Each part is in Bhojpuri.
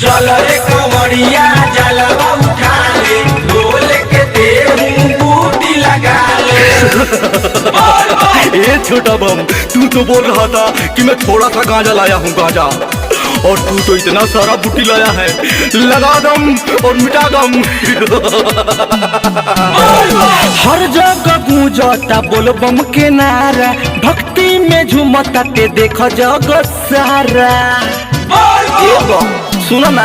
चल रे कंवरिया जलवा उठा ले, ढोल के देहूं बूटी लगा ले। ए छोटा बम, तू तो बोल रहा था कि मैं थोड़ा सा गांजा लाया हूँ गांजा, और तू तो इतना सारा बूटी लाया है। लगा दम और मिटा दम। हर जगह गूंजता बोल बम के नारा, भक्ति में झूमता ते देखो जगत सारा। सुनो ना,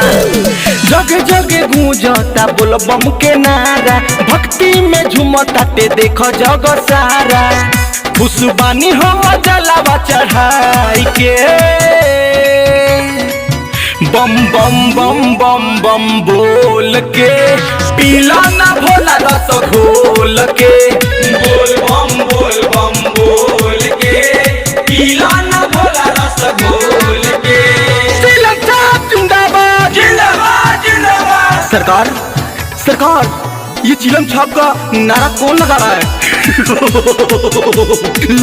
जगह जगह गूंजता बोल बम के नारा, भक्ति में झूमता ते देखो जगत सारा। खुशबानी हम जलावा चढ़ाई के, बम बम बम बम बम बोल के, पीला ना भोला रस घोल के। बोल बम बोल के, पीला ना भोला रस घोल के। जिंदाबाद जिंदाबाद जिंदाबाद। सरकार सरकार, ये चिलम छाप का नारा कौन लगा रहा है?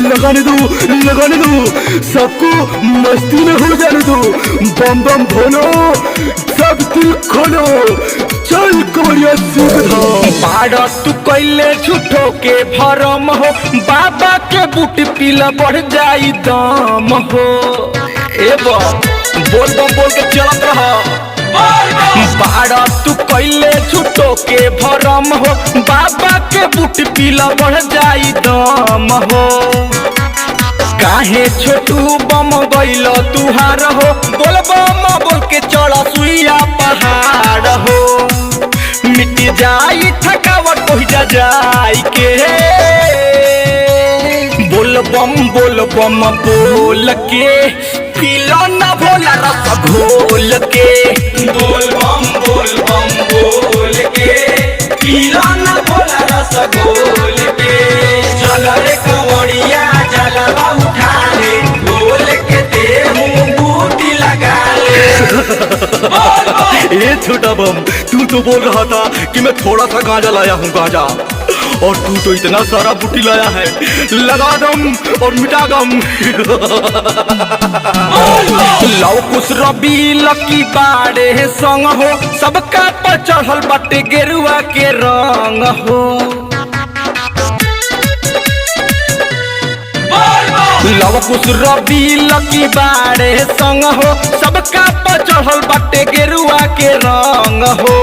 लगाने दो, सबको मस्ती में हो जाने दो। बम बम भोलो, सब दिल खोलो, चल कोरिया सीधा। बाड़ा तू कैले झूठो के भरम हो, बाबा के बूट पीला बढ़ जाई दम हो। ए बोल बम बोल के चलत रहा। बाड़ा तू कैले झूठो के भरम हो, बाबा के बूट पीला बढ़ जाई दम हो। काहे छोटू बम गइल तुहार हो, बोल बम बोल के चढ़ सुइया पहाड़ हो। मिट जाई थकावट पहुँच जाई के, बोल बम बोल के, पीला ना भोला रस घोल के। बोल बम बोल के, पीला ना भोला रस घोल के। चल रे कंवरिया जलवा उठा ले, ढोल के देहूं बूटी लगा ले। ए छोटा बम, तू तो बोल रहा था कि मैं थोड़ा सा गांजा लाया हूँ गांजा, और तू तो इतना सारा बूटी लाया है। लगा दम और मिटा दम। लव कुछ रबी लकी बाड़े संग हो, सबका पर चढ़ल बाटे गेरुआ के रंग हो। लव कुछ रबी लकी बाड़े संग हो, सबका पर चढ़ल बाटे गेरुआ के रंग हो।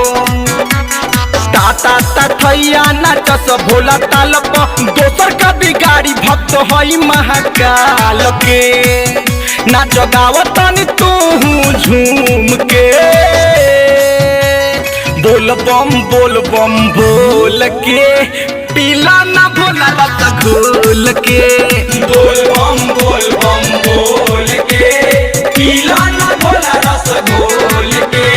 टाटा थैया नाचस भोला ताल पर, दोसर का बिगाड़ी भक्त हई महाकाल के। नाच गावतनी तू झूम के, बोल बम बोल के, पीला ना भोला रस घोल के। बोल बम बोल के, पीला ना भोला रस घोल के।